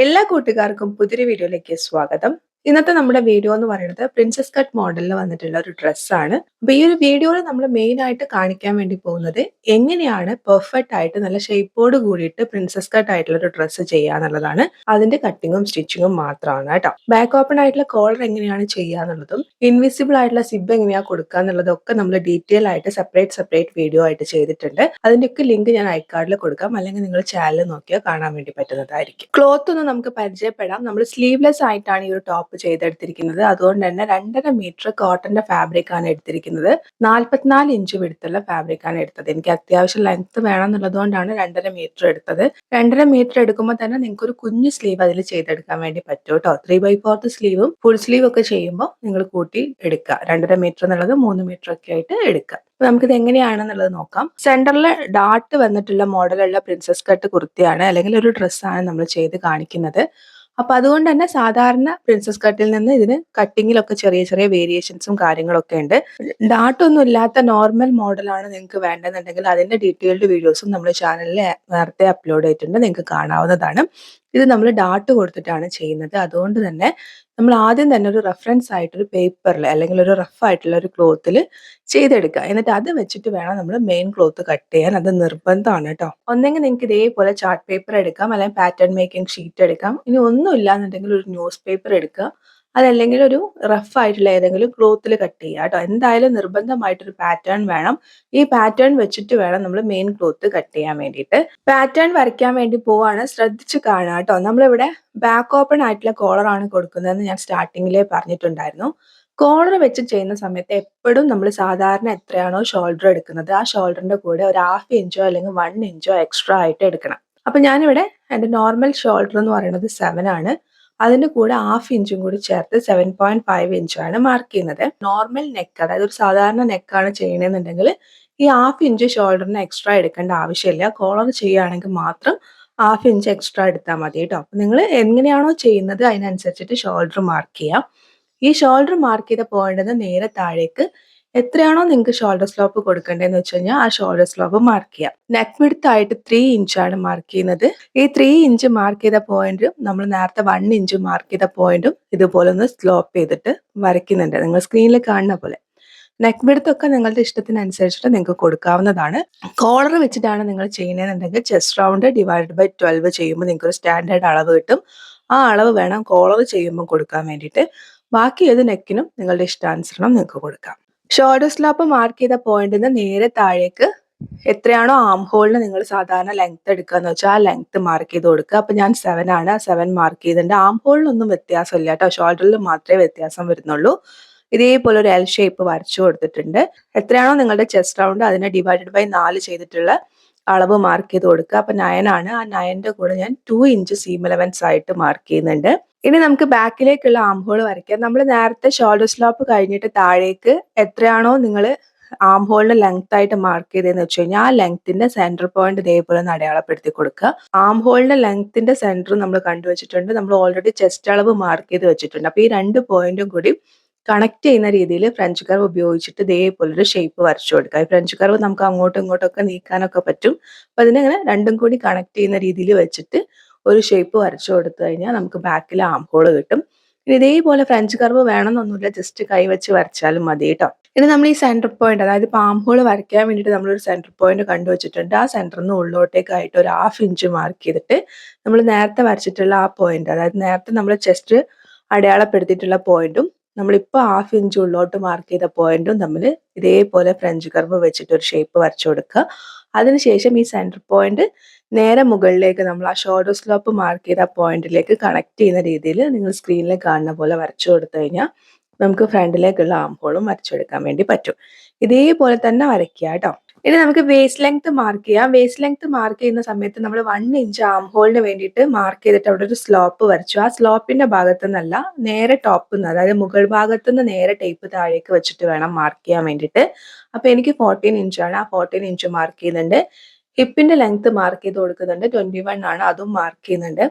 എല്ലാ കൂട്ടുകാർക്കും പുതിയൊരു വീഡിയോയിലേക്ക് സ്വാഗതം. ഇന്നത്തെ നമ്മുടെ വീഡിയോ എന്ന് പറയുന്നത് പ്രിൻസസ് കട്ട് മോഡലിൽ വന്നിട്ടുള്ള ഒരു ഡ്രസ്സാണ്. അപ്പൊ ഈ ഒരു വീഡിയോയിൽ നമ്മൾ മെയിൻ ആയിട്ട് കാണിക്കാൻ വേണ്ടി പോകുന്നത് എങ്ങനെയാണ് പെർഫെക്റ്റ് ആയിട്ട് നല്ല ഷേപ്പോട് കൂടിയിട്ട് പ്രിൻസസ് കട്ട് ആയിട്ടുള്ള ഒരു ഡ്രസ്സ് ചെയ്യാന്നുള്ളതാണ്. അതിന്റെ കട്ടിങ്ങും സ്റ്റിച്ചിങ്ങും മാത്രമാണ് കേട്ടോ. ബാക്ക് ഓപ്പൺ ആയിട്ടുള്ള കോളർ എങ്ങനെയാണ് ചെയ്യാന്നുള്ളതും ഇൻവിസിബിൾ ആയിട്ടുള്ള സിബ് എങ്ങനെയാ കൊടുക്കുക എന്നുള്ളതും ഒക്കെ നമ്മൾ ഡീറ്റെയിൽ ആയിട്ട് സെപ്പറേറ്റ് വീഡിയോ ആയിട്ട് ചെയ്തിട്ടുണ്ട്. അതിന്റെയൊക്കെ ലിങ്ക് ഞാൻ ഐക്കാർഡിൽ കൊടുക്കാം, അല്ലെങ്കിൽ നിങ്ങൾ ചാനൽ നോക്കിയാൽ കാണാൻ വേണ്ടി പറ്റുന്നതായിരിക്കും. ക്ലോത്ത് ഒന്ന് നമുക്ക് പരിചയപ്പെടാം. നമ്മൾ സ്ലീവ്ലെസ് ആയിട്ടാണ് ഈ ഒരു ടോപ്പ് ചെയ്തെടുത്തിരിക്കുന്നത്. അതുകൊണ്ട് തന്നെ 2.5 മീറ്റർ കോട്ടന്റെ ഫാബ്രിക് ആണ് എടുത്തിരിക്കുന്നത്. 44 ഇഞ്ച് വിടുത്തുള്ള ഫാബ്രിക് ആണ് എടുത്തത്. എനിക്ക് അത്യാവശ്യം ലെങ്ത് വേണം എന്നുള്ളത് കൊണ്ടാണ് 2.5 മീറ്റർ എടുത്തത്. 2.5 മീറ്റർ എടുക്കുമ്പോൾ തന്നെ നിങ്ങൾക്ക് ഒരു കുഞ്ഞു സ്ലീവ് അതിൽ ചെയ്തെടുക്കാൻ വേണ്ടി പറ്റും കേട്ടോ. 3/4 സ്ലീവും ഫുൾ സ്ലീവ് ഒക്കെ ചെയ്യുമ്പോൾ നിങ്ങൾ കൂട്ടി എടുക്കുക. 2.5 മീറ്റർ എന്നുള്ളത് 3 മീറ്റർ ഒക്കെ ആയിട്ട് എടുക്കുക. അപ്പൊ നമുക്കിത് എങ്ങനെയാണെന്നുള്ളത് നോക്കാം. സെന്ററിൽ ഡാട്ട് വന്നിട്ടുള്ള മോഡലുള്ള പ്രിൻസസ് കട്ട് കുർത്തിയാണ്, അല്ലെങ്കിൽ ഒരു ഡ്രസ്സാണ് നമ്മൾ ചെയ്ത് കാണിക്കുന്നത്. അപ്പൊ അതുകൊണ്ട് തന്നെ സാധാരണ പ്രിൻസസ് കട്ടിൽ നിന്ന് ഇതിന് കട്ടിങ്ങിലൊക്കെ ചെറിയ ചെറിയ വേരിയേഷൻസും കാര്യങ്ങളൊക്കെ ഉണ്ട്. ഡാട്ടൊന്നും ഇല്ലാത്ത നോർമൽ മോഡലാണ് നിങ്ങൾക്ക് വേണ്ടെന്നുണ്ടെങ്കിൽ അതിന്റെ ഡീറ്റെയിൽഡ് വീഡിയോസും നമ്മുടെ ചാനലിൽ നേരത്തെ അപ്ലോഡ് ചെയ്തിട്ടുണ്ട്, നിങ്ങൾക്ക് കാണാവുന്നതാണ്. ഇത് നമ്മൾ ഡാട്ട് കൊടുത്തിട്ടാണ് ചെയ്യുന്നത്. അതുകൊണ്ട് തന്നെ നമ്മൾ ആദ്യം തന്നെ ഒരു റെഫറൻസ് ആയിട്ട് ഒരു പേപ്പറിൽ അല്ലെങ്കിൽ ഒരു റഫ് ആയിട്ടുള്ള ഒരു ക്ലോത്തിൽ ചെയ്തെടുക്കുക. എന്നിട്ട് അത് വെച്ചിട്ട് വേണം നമ്മൾ മെയിൻ ക്ലോത്ത് കട്ട് ചെയ്യാൻ. അത് നിർബന്ധമാണ് കേട്ടോ. ഒന്നെങ്കിൽ നിങ്ങൾക്ക് ഇതേപോലെ ചാർട്ട് പേപ്പർ എടുക്കാം, അല്ലെങ്കിൽ പാറ്റേൺ മേക്കിംഗ് ഷീറ്റ് എടുക്കാം. ഇനി ഒന്നും ഇല്ലാന്നുണ്ടെങ്കിൽ ഒരു ന്യൂസ് പേപ്പർ എടുക്കുക, അതല്ലെങ്കിൽ ഒരു റഫ് ആയിട്ടുള്ള ഏതെങ്കിലും ക്ലോത്തിൽ കട്ട് ചെയ്യുക കേട്ടോ. എന്തായാലും നിർബന്ധമായിട്ടൊരു പാറ്റേൺ വേണം. ഈ പാറ്റേൺ വെച്ചിട്ട് വേണം നമ്മൾ മെയിൻ ക്ലോത്ത് കട്ട് ചെയ്യാൻ വേണ്ടിയിട്ട്. പാറ്റേൺ വരയ്ക്കാൻ വേണ്ടി പോവാണ്, ശ്രദ്ധിച്ച് കാണുക കേട്ടോ. നമ്മളിവിടെ ബാക്ക് ഓപ്പൺ ആയിട്ടുള്ള കോളറാണ് കൊടുക്കുന്നതെന്ന് ഞാൻ സ്റ്റാർട്ടിങ്ങിലേ പറഞ്ഞിട്ടുണ്ടായിരുന്നു. കോളർ വെച്ച് ചെയ്യുന്ന സമയത്ത് എപ്പോഴും നമ്മൾ സാധാരണ എത്രയാണോ ഷോൾഡർ എടുക്കുന്നത്, ആ ഷോൾഡറിന്റെ കൂടെ ഒരു 1/2 ഇഞ്ചോ അല്ലെങ്കിൽ 1 ഇഞ്ചോ എക്സ്ട്രാ ആയിട്ട് എടുക്കണം. അപ്പൊ ഞാനിവിടെ എൻ്റെ നോർമൽ ഷോൾഡർ എന്ന് പറയുന്നത് 7 ആണ്. അതിന്റെ കൂടെ 1/2 ഇഞ്ചും കൂടി ചേർത്ത് 7.5 ഇഞ്ചാണ് മാർക്ക് ചെയ്യുന്നത്. നോർമൽ നെക്ക്, അതായത് ഒരു സാധാരണ നെക്കാണ് ചെയ്യണമെന്നുണ്ടെങ്കിൽ ഈ 1/2 ഇഞ്ച് ഷോൾഡറിന് എക്സ്ട്രാ എടുക്കേണ്ട ആവശ്യമില്ല. കോളർ ചെയ്യുകയാണെങ്കിൽ മാത്രം 1/2 ഇഞ്ച് എക്സ്ട്രാ എടുത്താൽ മതി കേട്ടോ. അപ്പൊ നിങ്ങൾ എങ്ങനെയാണോ ചെയ്യുന്നത് അതിനനുസരിച്ചിട്ട് ഷോൾഡർ മാർക്ക് ചെയ്യാം. ഈ ഷോൾഡർ മാർക്ക് ചെയ്ത പോയിന്റിൽ നേരെ താഴേക്ക് എത്രയാണോ നിങ്ങൾക്ക് ഷോൾഡർ സ്ലോപ്പ് കൊടുക്കേണ്ടതെന്ന് വെച്ച് കഴിഞ്ഞാൽ ആ ഷോൾഡർ സ്ലോപ്പ് മാർക്ക് ചെയ്യാം. നെക്ക് വിഡ്ത്ത് ആയിട്ട് 3 ഇഞ്ചാണ് മാർക്ക് ചെയ്യുന്നത്. ഈ 3 ഇഞ്ച് മാർക്ക് ചെയ്ത പോയിന്റും നമ്മൾ നേരത്തെ 1 ഇഞ്ച് മാർക്ക് ചെയ്ത പോയിന്റും ഇതുപോലെ ഒന്ന് സ്ലോപ്പ് ചെയ്തിട്ട് വരയ്ക്കുന്നുണ്ട്, നിങ്ങൾ സ്ക്രീനിൽ കാണുന്ന പോലെ. നെക്ക് വിഡ്ത്ത് ഒക്കെ നിങ്ങളുടെ ഇഷ്ടത്തിനനുസരിച്ചിട്ട് നിങ്ങൾക്ക് കൊടുക്കാവുന്നതാണ്. കോളർ വെച്ചിട്ടാണ് നിങ്ങൾ ചെയ്യുന്നതെന്നുണ്ടെങ്കിൽ ചെസ്റ്റ് റൗണ്ട് ഡിവൈഡഡ് ബൈ 12 ചെയ്യുമ്പോൾ നിങ്ങൾക്ക് ഒരു സ്റ്റാൻഡേർഡ് അളവ് കിട്ടും. ആ അളവ് വേണം കോളർ ചെയ്യുമ്പോൾ കൊടുക്കാൻ വേണ്ടിയിട്ട്. ബാക്കി ഏത് നെക്കിനും നിങ്ങളുടെ ഇഷ്ടാനുസരണം നിങ്ങൾക്ക് കൊടുക്കാം. ഷോൾഡർ സ്ലോപ്പ് മാർക്ക് ചെയ്ത പോയിന്റിൽ നിന്ന് നേരെ താഴേക്ക് എത്രയാണോ ആം ഹോളിന് നിങ്ങൾ സാധാരണ ലെങ്ത് എടുക്കുക എന്ന് വെച്ചാൽ ആ ലെങ്ത് മാർക്ക് ചെയ്ത് കൊടുക്കുക. അപ്പൊ ഞാൻ 7 ആണ്, 7 മാർക്ക് ചെയ്തിട്ടുണ്ട്. ആം ഹോളിനൊന്നും വ്യത്യാസമില്ല കേട്ടോ, ഷോൾഡറിൽ മാത്രമേ വ്യത്യാസം വരുന്നുള്ളൂ. ഇതേപോലെ ഒരു എൽ ഷേപ്പ് വരച്ചു കൊടുത്തിട്ടുണ്ട്. എത്രയാണോ നിങ്ങളുടെ ചെസ്റ്റ് റൗണ്ട് അതിനെ ഡിവൈഡഡ് ബൈ 4 ചെയ്തിട്ടുള്ള അളവ് മാർക്ക് ചെയ്ത് കൊടുക്കുക. അപ്പൊ 9 ആണ്. ആ 9ന്റെ കൂടെ ഞാൻ 2 ഇഞ്ച് സീം അലവൻസ് ആയിട്ട് മാർക്ക് ചെയ്യുന്നുണ്ട്. ഇനി നമുക്ക് ബാക്കിലേക്കുള്ള ആം ഹോൾ വരയ്ക്കാം. നമ്മൾ നേരത്തെ ഷോൾഡർ സ്ലോപ്പ് കഴിഞ്ഞിട്ട് താഴേക്ക് എത്രയാണോ നിങ്ങൾ ആം ഹോളിന് ലെങ്ത് ആയിട്ട് മാർക്ക് ചെയ്തതെന്ന് വെച്ച് കഴിഞ്ഞാൽ ആ ലെങ്ത്തിന്റെ സെന്റർ പോയിന്റ് ഇതേപോലെ ഒന്ന് അടയാളപ്പെടുത്തി കൊടുക്കുക. ആം ഹോളിന്റെ ലെങ്ത്തിന്റെ സെന്റർ നമ്മൾ കണ്ടുവച്ചിട്ടുണ്ട്. നമ്മൾ ഓൾറെഡി ചെസ്റ്റ് അളവ് മാർക്ക് ചെയ്ത് വെച്ചിട്ടുണ്ട്. അപ്പൊ ഈ 2 പോയിന്റും കൂടി കണക്ട് ചെയ്യുന്ന രീതിയിൽ ഫ്രഞ്ച് കർവ് ഉപയോഗിച്ചിട്ട് ഇതേപോലെ ഒരു ഷേപ്പ് വരച്ചു കൊടുക്കുക. ഈ ഫ്രഞ്ച് കർവ് നമുക്ക് അങ്ങോട്ടും ഇങ്ങോട്ടും ഒക്കെ നീക്കാനൊക്കെ പറ്റും. അപ്പൊ അതിനങ്ങനെ രണ്ടും കൂടി കണക്ട് ചെയ്യുന്ന രീതിയിൽ വെച്ചിട്ട് ഒരു ഷേപ്പ് വരച്ചു കൊടുത്തു കഴിഞ്ഞാൽ നമുക്ക് ബാക്കിൽ ആം ഹോൾ കിട്ടും. ഇതേപോലെ ഫ്രഞ്ച് കർവ് വേണമെന്നൊന്നുമില്ല, ജസ്റ്റ് കൈ വെച്ച് വരച്ചാലും മതി കേട്ടോ. ഇനി നമ്മൾ ഈ സെന്റർ പോയിന്റ്, അതായത് ആം ഹോൾ വരയ്ക്കാൻ വേണ്ടിയിട്ട് നമ്മളൊരു സെന്റർ പോയിന്റ് കണ്ടുവച്ചിട്ടുണ്ട്. ആ സെന്ററിൽ നിന്ന് ഉള്ളോട്ടേക്കായിട്ട് ഒരു 1/2 ഇഞ്ച് മാർക്ക് ചെയ്തിട്ട് നമ്മൾ നേരത്തെ വരച്ചിട്ടുള്ള ആ പോയിന്റ്, അതായത് നേരത്തെ നമ്മൾ ചെസ്റ്റ് അടയാളപ്പെടുത്തിയിട്ടുള്ള പോയിന്റും നമ്മളിപ്പോൾ 1/2 ഇഞ്ച് ഉള്ളോട്ട് മാർക്ക് ചെയ്ത പോയിന്റും തമ്മിൽ ഇതേപോലെ ഫ്രഞ്ച് കർവ് വെച്ചിട്ട് ഒരു ഷേപ്പ് വരച്ചു കൊടുക്കുക. അതിനുശേഷം ഈ സെന്റർ പോയിന്റ് നേരെ മുകളിലേക്ക് നമ്മൾ ആ ഷോൾഡർ സ്ലോപ്പ് മാർക്ക് ചെയ്ത പോയിന്റിലേക്ക് കണക്ട് ചെയ്യുന്ന രീതിയിൽ നിങ്ങൾ സ്ക്രീനിൽ കാണുന്ന പോലെ വരച്ചു കൊടുത്തു കഴിഞ്ഞാൽ നമുക്ക് ഫ്രണ്ടിലേക്കുള്ള ആം ഹോളും വരച്ചെടുക്കാൻ വേണ്ടി പറ്റും. ഇതേപോലെ തന്നെ വരയ്ക്കുക കേട്ടോ. ഇനി നമുക്ക് വേസ്റ്റ് ലെങ്ത് മാർക്ക് ചെയ്യാം. വേസ്റ്റ് ലെങ്ത് മാർക്ക് ചെയ്യുന്ന സമയത്ത് നമ്മൾ 1 ഇഞ്ച് ആം ഹോളിന് വേണ്ടിയിട്ട് മാർക്ക് ചെയ്തിട്ട് അവിടെ ഒരു സ്ലോപ്പ് വരച്ചു. ആ സ്ലോപ്പിന്റെ ഭാഗത്തു നിന്നല്ല, നേരെ ടോപ്പ് നിന്ന്, അതായത് മുകൾ ഭാഗത്തു നിന്ന് നേരെ ടേപ്പ് താഴേക്ക് വെച്ചിട്ട് വേണം മാർക്ക് ചെയ്യാൻ വേണ്ടിയിട്ട്. അപ്പൊ എനിക്ക് 14 ഇഞ്ചാണ്, ആ 14 ഇഞ്ച് മാർക്ക് ചെയ്യുന്നുണ്ട്. ഹിപ്പിന്റെ ലെങ്ത് മാർക്ക് ചെയ്ത് കൊടുക്കുന്നുണ്ട്, 21 ആണ്, അതും മാർക്ക് ചെയ്യുന്നുണ്ട്.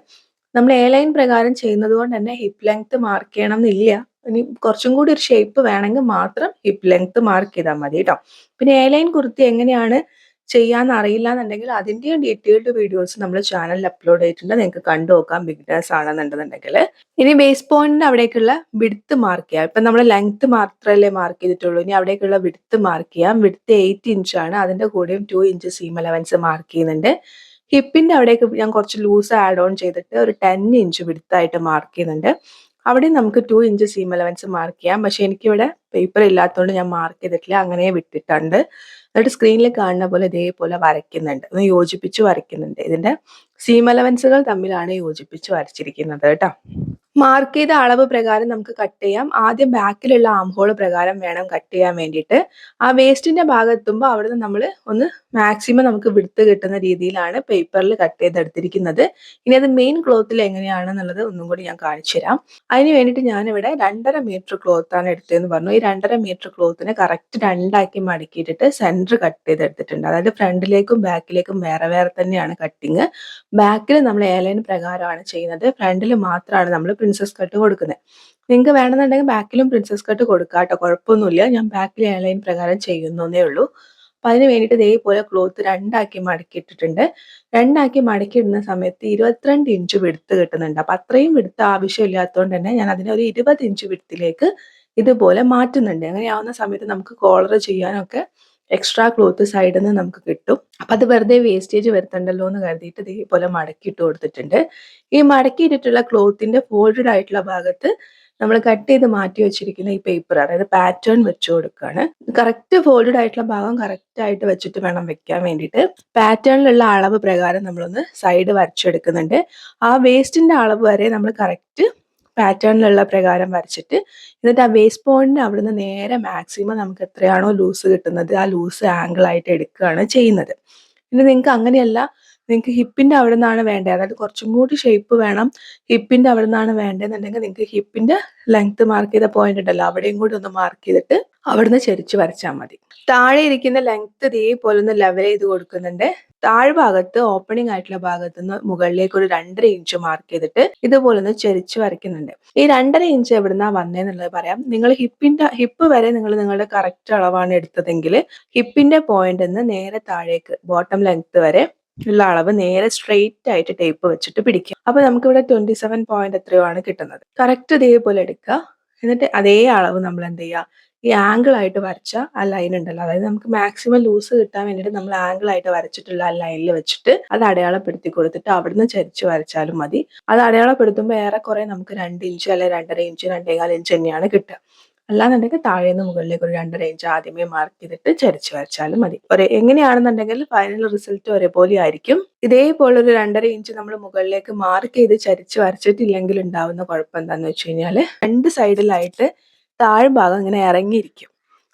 നമ്മൾ എ ലൈൻ പ്രകാരം ചെയ്യുന്നത് കൊണ്ട് തന്നെ ഹിപ്പ് ലെങ്ത് മാർക്ക് ചെയ്യണം എന്നില്ല. ഇനി കുറച്ചും കൂടി ഒരു ഷേപ്പ് വേണമെങ്കിൽ മാത്രം ഹിപ്പ് ലെങ്ത് മാർക്ക് ചെയ്താൽ മതി കേട്ടോ. പിന്നെ എ ലൈൻ കുർത്തി എങ്ങനെയാണ് ചെയ്യാൻ അറിയില്ലാന്നുണ്ടെങ്കിൽ അതിന്റെയും ഡീറ്റെയിൽഡ് വീഡിയോസ് നമ്മൾ ചാനലിൽ അപ്ലോഡ് ചെയ്തിട്ടുണ്ട്. നിങ്ങൾക്ക് കണ്ടു നോക്കാം ബിഗിനേഴ്സ് ആണെന്നുണ്ടെന്നുണ്ടെങ്കില്. ഇനി ബേസ് പോയിന്റിന്റെ അവിടേക്കുള്ള വിഡ്ത്ത് മാർക്ക് ചെയ്യാം. ഇപ്പൊ നമ്മൾ ലെങ്ത് മാത്രമല്ലേ മാർക്ക് ചെയ്തിട്ടുള്ളൂ. ഇനി അവിടേക്കുള്ള വിഡ്ത്ത് മാർക്ക് ചെയ്യാം. വിഡ്ത്ത് 8 ഇഞ്ചാണ്. അതിന്റെ കൂടെയും 2 ഇഞ്ച് സീം അലവൻസ് മാർക്ക് ചെയ്യുന്നുണ്ട്. ഹിപ്പിന്റെ അവിടേക്ക് ഞാൻ കുറച്ച് ലൂസ് ആഡ് ഓൺ ചെയ്തിട്ട് ഒരു 10 ഇഞ്ച് വിഡ്ത്തായിട്ട് മാർക്ക് ചെയ്യുന്നുണ്ട്. അവിടെ നമുക്ക് 2 ഇഞ്ച് സീം അലവൻസ് മാർക്ക് ചെയ്യാം. പക്ഷെ എനിക്കിവിടെ പേപ്പർ ഇല്ലാത്തതുകൊണ്ട് ഞാൻ മാർക്ക് ചെയ്തിട്ടില്ല. അങ്ങനെ വിട്ടിട്ടുണ്ട്. എന്നിട്ട് സ്ക്രീനിൽ കാണുന്ന പോലെ ഇതേപോലെ വരയ്ക്കുന്നുണ്ട്. ഒന്ന് യോജിപ്പിച്ച് വരയ്ക്കുന്നുണ്ട്. ഇതിന്റെ സീം അലവൻസുകൾ തമ്മിലാണ് യോജിപ്പിച്ച് വരച്ചിരിക്കുന്നത് കേട്ടോ. മാർക്ക് ചെയ്ത അളവ് പ്രകാരം നമുക്ക് കട്ട് ചെയ്യാം. ആദ്യം ബാക്കിലുള്ള ആം ഹോൾ പ്രകാരം വേണം കട്ട് ചെയ്യാൻ വേണ്ടിയിട്ട്. ആ വേസ്റ്റിന്റെ ഭാഗം എത്തുമ്പോൾ അവിടുന്ന് നമ്മൾ ഒന്ന് മാക്സിമം നമുക്ക് വിടുത്ത് കിട്ടുന്ന രീതിയിലാണ് പേപ്പറിൽ കട്ട് ചെയ്തെടുത്തിരിക്കുന്നത്. ഇനി അത് മെയിൻ ക്ലോത്തിൽ എങ്ങനെയാണെന്നുള്ളത് ഒന്നും കൂടി ഞാൻ കാണിച്ചു തരാം. അതിന് വേണ്ടിയിട്ട് ഞാനിവിടെ 2.5 മീറ്റർ ക്ലോത്ത് ആണ് എടുത്തതെന്ന് പറഞ്ഞു. ഈ 2.5 മീറ്റർ ക്ലോത്തിനെ കറക്റ്റ് രണ്ടാക്കി മടക്കിയിട്ടിട്ട് സെന്റർ കട്ട് ചെയ്തെടുത്തിട്ടുണ്ട്. അതായത് ഫ്രണ്ടിലേക്കും ബാക്കിലേക്കും വേറെ വേറെ തന്നെയാണ് കട്ടിങ്. ബാക്കിൽ നമ്മൾ എ ലൈൻ പ്രകാരമാണ് ചെയ്യുന്നത്. ഫ്രണ്ടിൽ മാത്രമാണ് നമ്മൾ പ്രിൻസസ് കട്ട് കൊടുക്കുന്നത്. നിങ്ങൾക്ക് വേണമെന്നുണ്ടെങ്കിൽ ബാക്കിലും പ്രിൻസസ് കട്ട് കൊടുക്കാം കേട്ടോ, കുഴപ്പമൊന്നുമില്ല. ഞാൻ ബാക്കിൽ എ ലൈൻ പ്രകാരം ചെയ്യുന്നേ ഉള്ളൂ. അപ്പം അതിന് വേണ്ടിയിട്ട് ഇതേപോലെ ക്ലോത്ത് രണ്ടാക്കി മടക്കിയിട്ടിട്ടുണ്ട്. രണ്ടാക്കി മടക്കിയിടുന്ന സമയത്ത് 22 ഇഞ്ച് വിടുത്ത് കിട്ടുന്നുണ്ട്. അപ്പം അത്രയും വിടുത്ത് ആവശ്യമില്ലാത്തതുകൊണ്ട് തന്നെ ഞാൻ അതിനെ ഒരു 20 ഇഞ്ച് വിടുത്തിലേക്ക് ഇതുപോലെ മാറ്റുന്നുണ്ട്. അങ്ങനെയാവുന്ന സമയത്ത് നമുക്ക് കോളർ ചെയ്യാനൊക്കെ എക്സ്ട്രാ ക്ലോത്ത് സൈഡിൽ നിന്ന് നമുക്ക് കിട്ടും. അപ്പം അത് വെറുതെ വേസ്റ്റേജ് വരുത്തണ്ടല്ലോ എന്ന് കരുതിയിട്ട് ഇതേപോലെ മടക്കിയിട്ട് കൊടുത്തിട്ടുണ്ട്. ഈ മടക്കിയിട്ടിട്ടുള്ള ക്ലോത്തിന്റെ ഫോൾഡഡ് ആയിട്ടുള്ള ഭാഗത്ത് നമ്മൾ കട്ട് ചെയ്ത് മാറ്റി വെച്ചിരിക്കുന്ന ഈ പേപ്പർ, അതായത് പാറ്റേൺ വെച്ചു കൊടുക്കുകയാണ്. കറക്റ്റ് ഫോൾഡഡ് ആയിട്ടുള്ള ഭാഗം കറക്റ്റ് ആയിട്ട് വെച്ചിട്ട് വേണം വെക്കാൻ വേണ്ടിയിട്ട്. പാറ്റേണിലുള്ള അളവ് പ്രകാരം നമ്മളൊന്ന് സൈഡ് വരച്ചെടുക്കുന്നുണ്ട്. ആ വേസ്റ്റിന്റെ അളവ് വരെ നമ്മൾ കറക്റ്റ് പാറ്റേണിലുള്ള പ്രകാരം വരച്ചിട്ട് എന്നിട്ട് ആ വേസ്റ്റ് പോയിന്റിന് അവിടുന്ന് നേരെ മാക്സിമം നമുക്ക് എത്രയാണോ ലൂസ് കിട്ടുന്നത് ആ ലൂസ് ആംഗിൾ ആയിട്ട് എടുക്കുകയാണ് ചെയ്യുന്നത്. ഇനി നിങ്ങൾക്ക് അങ്ങനെയല്ല, നിങ്ങൾക്ക് ഹിപ്പിന്റെ അവിടെ നിന്നാണ് വേണ്ടത്, അതായത് കുറച്ചും കൂടി ഷേപ്പ് വേണം, ഹിപ്പിന്റെ അവിടെ നിന്നാണ് വേണ്ടതെന്നുണ്ടെങ്കിൽ നിങ്ങൾക്ക് ഹിപ്പിന്റെ ലെങ്ത് മാർക്ക് ചെയ്ത പോയിന്റ് ഉണ്ടല്ലോ അവിടെയും കൂടി ഒന്ന് മാർക്ക് ചെയ്തിട്ട് അവിടുന്ന് ചെരിച്ച് വരച്ചാൽ മതി. താഴെ ഇരിക്കുന്ന ലെങ്ത് ഇതേപോലെ ഒന്ന് ലെവൽ ചെയ്ത് കൊടുക്കുന്നുണ്ട്. താഴ്ഭാഗത്ത് ഓപ്പണിംഗ് ആയിട്ടുള്ള ഭാഗത്ത് നിന്ന് മുകളിലേക്ക് ഒരു 2.5 ഇഞ്ച് മാർക്ക് ചെയ്തിട്ട് ഇതുപോലെ ഒന്ന് ചെരിച്ച് വരയ്ക്കുന്നുണ്ട്. ഈ 2.5 ഇഞ്ച് എവിടുന്നാ വന്നേന്നുള്ളത് പറയാം. നിങ്ങൾ ഹിപ്പ് വരെ നിങ്ങൾ നിങ്ങളുടെ കറക്റ്റ് അളവാണ് എടുത്തതെങ്കിൽ ഹിപ്പിന്റെ പോയിന്റ് നിന്ന് നേരെ താഴേക്ക് ബോട്ടം ലെങ്ത് വരെ ഉള്ള അളവ് നേരെ സ്ട്രെയിറ്റ് ആയിട്ട് ടേപ്പ് വെച്ചിട്ട് പിടിക്കുക. അപ്പൊ നമുക്കിവിടെ 27 പോയിന്റ് എത്രയോ ആണ് കിട്ടുന്നത്. കറക്റ്റ് ഇതേപോലെ എടുക്കുക. എന്നിട്ട് അതേ അളവ് നമ്മൾ എന്ത് ചെയ്യുക, ഈ ആംഗിൾ ആയിട്ട് വരച്ച ആ ലൈൻ ഉണ്ടല്ലോ, അതായത് നമുക്ക് മാക്സിമം ലൂസ് കിട്ടാൻ വേണ്ടിയിട്ട് നമ്മൾ ആംഗിൾ ആയിട്ട് വരച്ചിട്ടുള്ള ആ ലൈനിൽ വെച്ചിട്ട് അത് അടയാളപ്പെടുത്തി കൊടുത്തിട്ട് അവിടുന്ന് ചരിച്ച് വരച്ചാലും മതി. അത് അടയാളപ്പെടുത്തുമ്പോൾ ഏറെക്കുറെ നമുക്ക് 2 ഇഞ്ച് അല്ലെ 2.5 ഇഞ്ച് 2.25 ഇഞ്ച് തന്നെയാണ് കിട്ടുക. അല്ലാന്നുണ്ടെങ്കിൽ താഴേന്ന് മുകളിലേക്ക് ഒരു 2.5 ഇഞ്ച് ആദ്യമേ മാർക്ക് ചെയ്തിട്ട് ചരിച്ച് വരച്ചാലും മതി. എങ്ങനെയാണെന്നുണ്ടെങ്കിൽ ഫൈനൽ റിസൾട്ട് ഒരേപോലെ ആയിരിക്കും. ഇതേപോലെ ഒരു 2.5 ഇഞ്ച് നമ്മൾ മുകളിലേക്ക് മാർക്ക് ചെയ്ത് ചരിച്ച് വരച്ചിട്ടില്ലെങ്കിൽ ഉണ്ടാവുന്ന കുഴപ്പം എന്താന്ന് വെച്ച് കഴിഞ്ഞാൽ രണ്ട് സൈഡിലായിട്ട് താഴ്ഭാഗം ഇങ്ങനെ ഇറങ്ങിയിരിക്കും.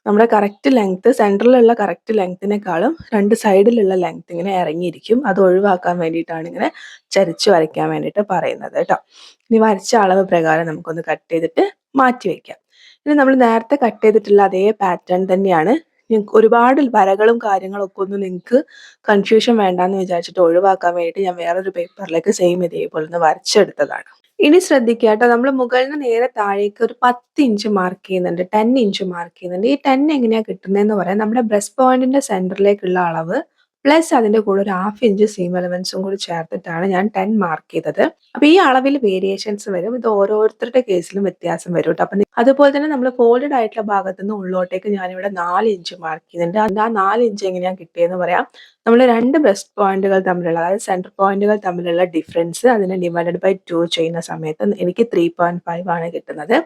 നമ്മുടെ കറക്റ്റ് ലെങ്ത്, സെൻട്രലിലുള്ള കറക്റ്റ് ലെങ്ത്തിനേക്കാളും രണ്ട് സൈഡിലുള്ള ലെങ്ത് ഇങ്ങനെ ഇറങ്ങിയിരിക്കും. അത് ഒഴിവാക്കാൻ വേണ്ടിയിട്ടാണ് ഇങ്ങനെ ചരിച്ച് വരയ്ക്കാൻ വേണ്ടിയിട്ട് പറയുന്നത് കേട്ടോ. ഇനി വരച്ച അളവ് പ്രകാരം നമുക്കൊന്ന് കട്ട് ചെയ്തിട്ട് മാറ്റി വയ്ക്കാം. ഇനി നമ്മൾ നേരത്തെ കട്ട് ചെയ്തിട്ടുള്ള അതേ പാറ്റേൺ തന്നെയാണ്. ഒരുപാട് വരകളും കാര്യങ്ങളും ഒക്കെ ഒന്നും നിങ്ങൾക്ക് കൺഫ്യൂഷൻ വേണ്ടാന്ന് വിചാരിച്ചിട്ട് ഒഴിവാക്കാൻ വേണ്ടിയിട്ട് ഞാൻ വേറൊരു പേപ്പറിലേക്ക് സെയിം ഇതേപോലെ ഒന്ന് വരച്ചെടുത്തതാണ്. ഇനി ശ്രദ്ധിക്കുക കേട്ടോ, നമ്മൾ മുകളിൽ നിന്ന് നേരെ താഴേക്ക് ഒരു 10 ഇഞ്ച് മാർക്ക് ചെയ്യുന്നുണ്ട്, 10 ഇഞ്ച് മാർക്ക് ചെയ്യുന്നുണ്ട്. ഈ 10 എങ്ങനെയാണ് കിട്ടുന്നതെന്ന് പറയാം. നമ്മുടെ ബ്രസ്റ്റ് പോയിന്റിന്റെ സെന്ററിലേക്കുള്ള അളവ് പ്ലസ് അതിന്റെ കൂടെ ഒരു 1/2 ഇഞ്ച് സീം അലവൻസും കൂടി ചേർത്തിട്ടാണ് ഞാൻ 10 മാർക്ക് ചെയ്തത്. അപ്പൊ ഈ അളവിൽ വേരിയേഷൻസ് വരും. ഇത് ഓരോരുത്തരുടെ കേസിലും വ്യത്യാസം വരും കേട്ടോ. അപ്പൊ അതുപോലെ തന്നെ നമ്മൾ ഫോൾഡഡ് ആയിട്ടുള്ള ഭാഗത്ത് നിന്ന് ഉള്ളോട്ടേക്ക് ഞാനിവിടെ 4 ഇഞ്ച് മാർക്ക് ചെയ്യുന്നുണ്ട്. ആ 4 ഇഞ്ച് എങ്ങനെയാണ് കിട്ടിയെന്ന് പറയാം. നമ്മൾ രണ്ട് ബ്രസ്റ്റ് പോയിന്റുകൾ തമ്മിലുള്ള, അതായത് സെന്റർ പോയിന്റുകൾ തമ്മിലുള്ള ഡിഫറൻസ് അതിനെ ഡിവൈഡഡ് ബൈ 2 ചെയ്യുന്ന സമയത്ത് എനിക്ക് 3.5 ആണ് കിട്ടുന്നത്.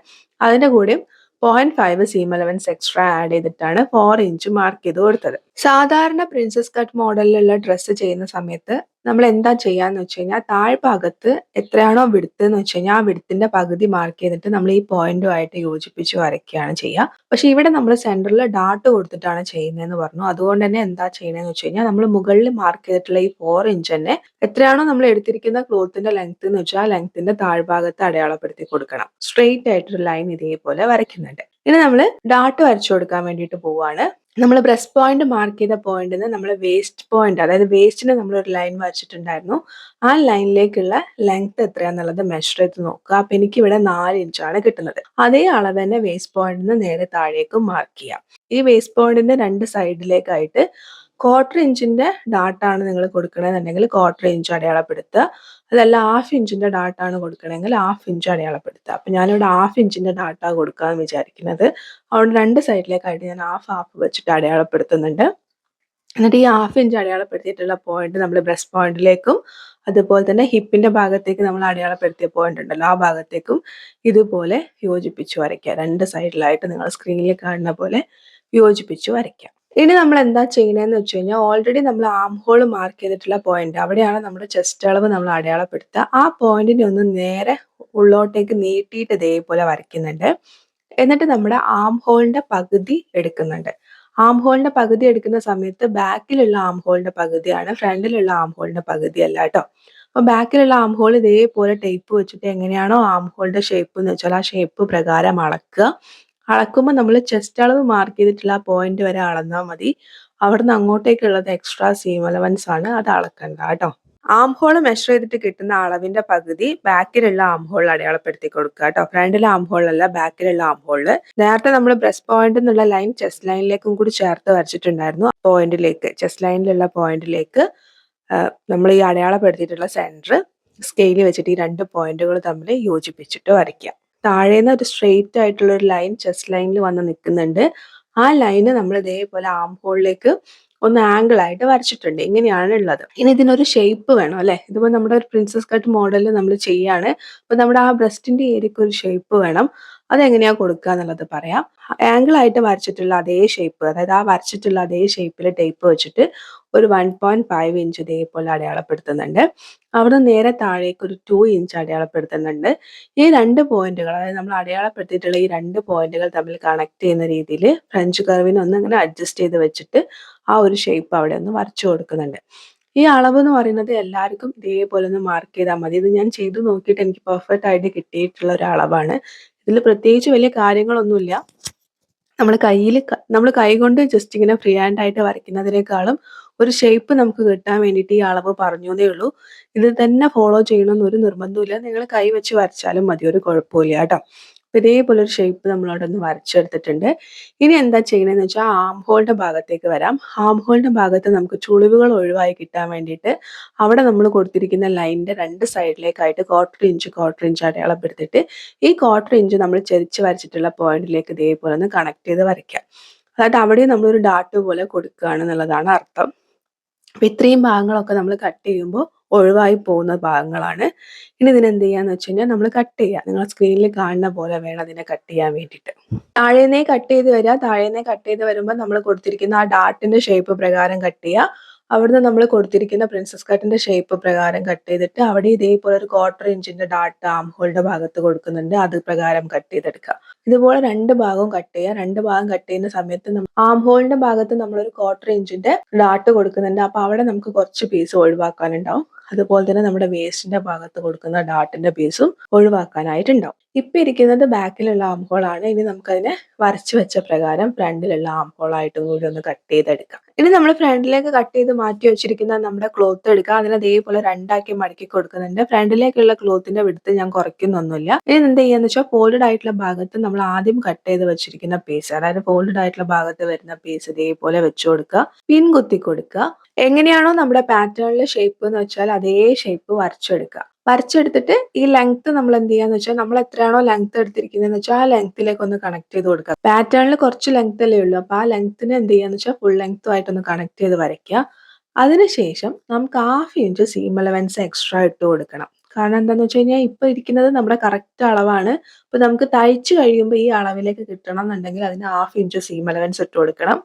അതിന്റെ കൂടെ 0.5 സീം അലവൻസ് എക്സ്ട്രാ ആഡ് ചെയ്തിട്ടാണ് 4 ഇഞ്ച് മാർക്ക് ചെയ്ത് കൊടുത്തത്. സാധാരണ പ്രിൻസസ് കട്ട് മോഡലിലുള്ള ഡ്രസ്സ് ചെയ്യുന്ന സമയത്ത് നമ്മൾ എന്താ ചെയ്യാന്ന് വെച്ച് കഴിഞ്ഞാൽ താഴ്ഭാഗത്ത് എത്രയാണോ വിടുത്ത് എന്ന് വെച്ച് കഴിഞ്ഞാൽ ആ വിടുത്തിന്റെ പകുതി മാർക്ക് ചെയ്തിട്ട് നമ്മൾ ഈ പോയിന്റുമായിട്ട് യോജിപ്പിച്ച് വരയ്ക്കുകയാണ് ചെയ്യുക. പക്ഷെ ഇവിടെ നമ്മൾ സെന്ററിൽ ഡാട്ട് കൊടുത്തിട്ടാണ് ചെയ്യുന്നതെന്ന് പറഞ്ഞു. അതുകൊണ്ട് തന്നെ എന്താ ചെയ്യണമെന്ന് വെച്ച് കഴിഞ്ഞാൽ നമ്മൾ മുകളിൽ മാർക്ക് ചെയ്തിട്ടുള്ള ഈ 4 ഇഞ്ച് തന്നെ എത്രയാണോ നമ്മൾ എടുത്തിരിക്കുന്ന ക്ലോത്തിന്റെ ലെങ്ത് എന്ന് വെച്ചാൽ ആ ലെങ്ത്തിന്റെ താഴ്ഭാഗത്ത് അടയാളപ്പെടുത്തി കൊടുക്കണം. സ്ട്രെയിറ്റ് ആയിട്ടൊരു ലൈൻ ഇതേപോലെ വരയ്ക്കുന്നുണ്ട്. ഇനി നമ്മൾ ഡാട്ട് വരച്ചു കൊടുക്കാൻ വേണ്ടിയിട്ട് പോവുകയാണ്. നമ്മൾ ബ്രസ്റ്റ് പോയിന്റ് മാർക്ക് ചെയ്ത പോയിന്റിൽ നിന്ന് നമ്മൾ വേസ്റ്റ് പോയിന്റ്, അതായത് വേസ്റ്റിന് നമ്മളൊരു ലൈൻ വരച്ചിട്ടുണ്ടായിരുന്നു. ആ ലൈനിലേക്കുള്ള ലെങ്ത് എത്രയാന്നുള്ളത് മെഷർ ചെയ്ത് നോക്കുക. അപ്പൊ എനിക്ക് ഇവിടെ 4 ഇഞ്ചാണ് കിട്ടുന്നത്. അതേ അളവ് തന്നെ വേസ്റ്റ് പോയിന്റിൽ നിന്ന് നേരെ താഴേക്ക് മാർക്ക് ചെയ്യാം. ഈ വേസ്റ്റ് പോയിന്റിന്റെ രണ്ട് സൈഡിലേക്കായിട്ട് ക്വാർട്ടർ ഇഞ്ചിന്റെ ഡാട്ടാണ് നിങ്ങൾ കൊടുക്കണമെന്നുണ്ടെങ്കിൽ ക്വാർട്ടർ ഇഞ്ച് അടയാളപ്പെടുത്തുക. അതല്ല ഹാഫ് ഇഞ്ചിന്റെ ഡാട്ടാണ് കൊടുക്കണമെങ്കിൽ ഹാഫ് ഇഞ്ച് അടയാളപ്പെടുത്തുക. അപ്പം ഞാനിവിടെ ഹാഫ് ഇഞ്ചിന്റെ ഡാറ്റ കൊടുക്കാമെന്ന് വിചാരിക്കുന്നത്. അതുകൊണ്ട് രണ്ട് സൈഡിലേക്കായിട്ട് ഞാൻ ഹാഫ് ഹാഫ് വെച്ചിട്ട് അടയാളപ്പെടുത്തുന്നുണ്ട്. എന്നിട്ട് ഈ ഹാഫ് ഇഞ്ച് അടയാളപ്പെടുത്തിയിട്ടുള്ള പോയിന്റ് നമ്മൾ ബ്രസ്റ്റ് പോയിന്റിലേക്കും അതുപോലെ തന്നെ ഹിപ്പിന്റെ ഭാഗത്തേക്ക് നമ്മൾ അടയാളപ്പെടുത്തിയ പോയിന്റ് ഉണ്ടല്ലോ ആ ഭാഗത്തേക്കും ഇതുപോലെ യോജിപ്പിച്ച് വരയ്ക്കുക. രണ്ട് സൈഡിലായിട്ട് നിങ്ങൾ സ്ക്രീനിൽ കാണുന്ന പോലെ യോജിപ്പിച്ച് വരയ്ക്കുക. ഇനി നമ്മൾ എന്താ ചെയ്യണമെന്ന് വെച്ച് കഴിഞ്ഞാൽ ഓൾറെഡി നമ്മൾ ആം ഹോൾ മാർക്ക് ചെയ്തിട്ടുള്ള പോയിന്റ് അവിടെയാണ് നമ്മുടെ ചെസ്റ്റ് അളവ് നമ്മൾ അടയാളപ്പെടുത്തുക. ആ പോയിന്റിനെ ഒന്ന് നേരെ ഉള്ളോട്ടേക്ക് നീട്ടിയിട്ട് ഇതേപോലെ വരയ്ക്കുന്നുണ്ട്. എന്നിട്ട് നമ്മുടെ ആം ഹോളിന്റെ പകുതി എടുക്കുന്നുണ്ട്. ആം ഹോളിന്റെ പകുതി എടുക്കുന്ന സമയത്ത് ബാക്കിലുള്ള ആം ഹോളിന്റെ പകുതിയാണ്, ഫ്രണ്ടിലുള്ള ആം ഹോളിന്റെ പകുതി അല്ല കേട്ടോ. അപ്പൊ ബാക്കിലുള്ള ആം ഹോൾ ഇതേപോലെ ടേപ്പ് വെച്ചിട്ട് എങ്ങനെയാണോ ആം ഹോളിന്റെ ഷേപ്പ് എന്ന് വെച്ചാൽ ആ ഷേപ്പ് പ്രകാരം അളക്കുക. അളക്കുമ്പോൾ നമ്മൾ ചെസ്റ്റ് അളവ് മാർക്ക് ചെയ്തിട്ടുള്ള ആ പോയിന്റ് വരെ അളന്നാൽ മതി. അവിടുന്ന് അങ്ങോട്ടേക്കുള്ളത് എക്സ്ട്രാ സീം അലവൻസ് ആണ്, അത് അളക്കണ്ട കേട്ടോ. ആം ഹോൾ മെഷർ ചെയ്തിട്ട് കിട്ടുന്ന അളവിന്റെ പകുതി ബാക്കിലുള്ള ആം ഹോളിൽ അടയാളപ്പെടുത്തി കൊടുക്കുക കേട്ടോ. ഫ്രണ്ടിലെ ആം ഹോളിലല്ല, ബാക്കിലുള്ള ആം ഹോളിൽ. നേരത്തെ നമ്മൾ ബ്രസ്റ്റ് പോയിന്റ് എന്നുള്ള ലൈൻ ചെസ്റ്റ് ലൈനിലേക്കും കൂടി ചേർത്ത് വരച്ചിട്ടുണ്ടായിരുന്നു. പോയിന്റിലേക്ക്, ചെസ്റ്റ് ലൈനിലുള്ള പോയിന്റിലേക്ക് നമ്മൾ ഈ അടയാളപ്പെടുത്തിയിട്ടുള്ള സെന്റർ സ്കെയിൽ വെച്ചിട്ട് ഈ രണ്ട് പോയിന്റുകൾ തമ്മിൽ യോജിപ്പിച്ചിട്ട് വരയ്ക്കുക. താഴേന്ന് ഒരു സ്ട്രെയിറ്റ് ആയിട്ടുള്ള ഒരു ലൈൻ ചെസ്റ്റ് ലൈനിൽ വന്ന് നിൽക്കുന്നുണ്ട്. ആ ലൈന് നമ്മൾ ഇതേപോലെ ആം ഹോളിലേക്ക് ഒന്ന് ആംഗിൾ ആയിട്ട് വരച്ചിട്ടുണ്ട്. ഇങ്ങനെയാണ് ഉള്ളത്. ഇനി ഇതിനൊരു ഷേപ്പ് വേണം അല്ലെ. ഇതിപ്പോ നമ്മുടെ ഒരു പ്രിൻസസ് കട്ട് മോഡലിൽ നമ്മൾ ചെയ്യാണ്. അപ്പൊ നമ്മുടെ ആ ബ്രസ്റ്റിന്റെ ഏരിയക്ക് ഒരു ഷേപ്പ് വേണം. അതെങ്ങനെയാ കൊടുക്കുക എന്നുള്ളത് പറയാം. ആംഗിൾ ആയിട്ട് വരച്ചിട്ടുള്ള അതേ ഷേപ്പ്, അതായത് ആ വരച്ചിട്ടുള്ള അതേ ഷേപ്പിൽ ടേപ്പ് വെച്ചിട്ട് ഒരു 1.5 ഇഞ്ച് ഇതേപോലെ അടയാളപ്പെടുത്തുന്നുണ്ട്. അവിടെ നേരെ താഴേക്ക് ഒരു 2 ഇഞ്ച് അടയാളപ്പെടുത്തുന്നുണ്ട്. ഈ രണ്ട് പോയിന്റുകൾ, അതായത് നമ്മൾ അടയാളപ്പെടുത്തിയിട്ടുള്ള ഈ രണ്ട് പോയിന്റുകൾ തമ്മിൽ കണക്ട് ചെയ്യുന്ന രീതിയിൽ ഫ്രഞ്ച് കർവിനെ ഒന്ന് ഇങ്ങനെ അഡ്ജസ്റ്റ് ചെയ്ത് വെച്ചിട്ട് ആ ഒരു ഷേപ്പ് അവിടെ ഒന്ന് വരച്ചു കൊടുക്കുന്നുണ്ട്. ഈ അളവ് എന്ന് പറയുന്നത് എല്ലാവർക്കും ഇതേപോലെ ഒന്ന് മാർക്ക് ചെയ്താൽ മതി. ഇത് ഞാൻ ചെയ്തു നോക്കിയിട്ട് എനിക്ക് പെർഫെക്റ്റ് ആയിട്ട് കിട്ടിയിട്ടുള്ള ഒരു അളവാണ്. ഇതിൽ പ്രത്യേകിച്ച് വലിയ കാര്യങ്ങളൊന്നുമില്ല. നമ്മൾ കൈ കൊണ്ട് ജസ്റ്റ് ഇങ്ങനെ ഫ്രീ ഹാൻഡ് ആയിട്ട് വരയ്ക്കുന്നതിനേക്കാളും ഒരു ഷേപ്പ് നമുക്ക് കിട്ടാൻ വേണ്ടിയിട്ട് ഈ അളവ് പറഞ്ഞതേ ഉള്ളൂ. ഇത് തന്നെ ഫോളോ ചെയ്യണമെന്ന് ഒരു നിർബന്ധമില്ല. നിങ്ങൾ കൈ വെച്ച് വരച്ചാലും മതി, ഒരു കുഴപ്പമില്ല കേട്ടോ. അപ്പൊ ഇതേപോലെ ഒരു ഷേപ്പ് നമ്മൾ അവിടെ ഒന്ന് വരച്ചെടുത്തിട്ടുണ്ട്. ഇനി എന്താ ചെയ്യണമെന്ന് വെച്ചാൽ ആം ഹോളിന്റെ ഭാഗത്തേക്ക് വരാം. ആം ഹോളിന്റെ ഭാഗത്ത് നമുക്ക് ചുളിവുകൾ ഒഴിവായി കിട്ടാൻ വേണ്ടിയിട്ട് അവിടെ നമ്മൾ കൊടുത്തിരിക്കുന്ന ലൈനിന്റെ രണ്ട് സൈഡിലേക്കായിട്ട് ക്വാർട്ടർ ഇഞ്ച് അടയാളപ്പെടുത്തിയിട്ട് ഈ ക്വാർട്ടർ ഇഞ്ച് നമ്മൾ ചെരിച്ച് വരച്ചിട്ടുള്ള പോയിന്റിലേക്ക് ഇതേപോലെ ഒന്ന് കണക്ട് ചെയ്ത് വരയ്ക്കാം. അതായത് അവിടെ നമ്മളൊരു ഡാട്ട് പോലെ കൊടുക്കുകയാണ് എന്നുള്ളതാണ് അർത്ഥം. അപ്പൊ ഇത്രയും ഭാഗങ്ങളൊക്കെ നമ്മൾ കട്ട് ചെയ്യുമ്പോൾ ഒഴിവായി പോകുന്ന ഭാഗങ്ങളാണ്. ഇനി ഇതിനെന്ത് ചെയ്യാന്ന് വെച്ച് കഴിഞ്ഞാൽ നമ്മൾ കട്ട് ചെയ്യുക. നിങ്ങൾ സ്ക്രീനിൽ കാണുന്ന പോലെ വേണം അതിനെ കട്ട് ചെയ്യാൻ വേണ്ടിയിട്ട്. താഴേന്നേ കട്ട് ചെയ്ത് വരിക. താഴേന്നേ കട്ട് ചെയ്ത് വരുമ്പോൾ നമ്മൾ കൊടുത്തിരിക്കുന്ന ആ ഡാർട്ടിന്റെ ഷേപ്പ് പ്രകാരം കട്ട് ചെയ്യുക. അവിടുന്ന് നമ്മൾ കൊടുത്തിരിക്കുന്ന പ്രിൻസസ് കട്ടിന്റെ ഷേപ്പ് പ്രകാരം കട്ട് ചെയ്തിട്ട് അവിടെ ഇതേപോലെ ഒരു ക്വാർട്ടർ ഇഞ്ചിന്റെ ഡാട്ട് ആം ഹോളിന്റെ ഭാഗത്ത് കൊടുക്കുന്നുണ്ട്. അത് പ്രകാരം കട്ട് ചെയ്തെടുക്കുക. ഇതുപോലെ രണ്ട് ഭാഗവും കട്ട് ചെയ്യുക. രണ്ട് ഭാഗം കട്ട് ചെയ്യുന്ന സമയത്ത് ആം ഹോളിന്റെ ഭാഗത്ത് നമ്മളൊരു ക്വാർട്ടർ ഇഞ്ചിന്റെ ഡാട്ട് കൊടുക്കുന്നുണ്ട്. അപ്പൊ അവിടെ നമുക്ക് കുറച്ച് പീസ് ഒഴിവാക്കാനുണ്ടാവും. അതുപോലെ തന്നെ നമ്മുടെ വേസ്റ്റിന്റെ ഭാഗത്ത് കൊടുക്കുന്ന ഡാട്ടിന്റെ പീസും ഒഴിവാക്കാനായിട്ടുണ്ടാവും. ഇപ്പൊ ഇരിക്കുന്നത് ബാക്കിലുള്ള ആം ഹോൾ ആണ്. ഇനി നമുക്കതിനെ വരച്ചു വെച്ച പ്രകാരം ഫ്രണ്ടിലുള്ള ആം ഹോൾ ആയിട്ടും കൂടി ഒന്ന് കട്ട് ചെയ്തെടുക്കാം. ഇനി നമ്മൾ ഫ്രണ്ടിലേക്ക് കട്ട് ചെയ്ത് മാറ്റി വെച്ചിരിക്കുന്ന നമ്മുടെ ക്ലോത്ത് എടുക്കുക. അതിനെ അതേപോലെ രണ്ടാക്കി മടക്കി കൊടുക്കുന്നുണ്ട്. ഫ്രണ്ടിലേക്കുള്ള ക്ലോത്തിന്റെ വിഡ്ത്ത് ഞാൻ കുറയ്ക്കുന്നൊന്നുമില്ല. ഇനി എന്ത് ചെയ്യാന്ന് വെച്ചാൽ ഫോൾഡഡ് ആയിട്ടുള്ള ഭാഗത്ത് നമ്മൾ ആദ്യം കട്ട് ചെയ്ത് വെച്ചിരിക്കുന്ന പീസ്, അതായത് ഫോൾഡഡ് ആയിട്ടുള്ള ഭാഗത്ത് വരുന്ന പീസ് ഇതേപോലെ വെച്ചു കൊടുക്കുക. പിൻ കുത്തി കൊടുക്കുക. എങ്ങനെയാണോ നമ്മുടെ പാറ്റേണിലെ ഷേപ്പ് എന്ന് വെച്ചാൽ അതേ ഷേപ്പ് വരച്ചെടുക്കുക. വരച്ചെടുത്തിട്ട് ഈ ലെങ്ത് നമ്മൾ എന്ത് ചെയ്യാന്ന് വെച്ചാൽ നമ്മൾ എത്രയാണോ ലെങ്ത് എടുത്തിരിക്കുന്നതെന്ന് വെച്ചാൽ ആ ലെങ്ത്തിലേക്ക് ഒന്ന് കണക്ട് ചെയ്ത് കൊടുക്കുക. പാറ്റേണിൽ കുറച്ച് ലെങ്ത് അല്ലേ ഉള്ളൂ. അപ്പൊ ആ ലെങ്ത്തിന് എന്ത് ചെയ്യാന്ന് വെച്ചാൽ ഫുൾ ലെങ്ത്തുമായിട്ടൊന്ന് കണക്ട് ചെയ്ത് വരയ്ക്കുക. അതിനുശേഷം നമുക്ക് 1/2 ഇഞ്ച് സീം അലവൻസ് എക്സ്ട്രാ ഇട്ട് കൊടുക്കണം. കാരണം എന്താന്ന് വെച്ച് കഴിഞ്ഞാൽ ഇപ്പൊ ഇരിക്കുന്നത് നമ്മുടെ കറക്റ്റ് അളവാണ്. അപ്പൊ നമുക്ക് തയ്ച്ച് കഴിയുമ്പോൾ ഈ അളവിലേക്ക് കിട്ടണം എന്നുണ്ടെങ്കിൽ അതിന് 1/2 ഇഞ്ച് സീം അലവൻസ് ഇട്ട് കൊടുക്കണം.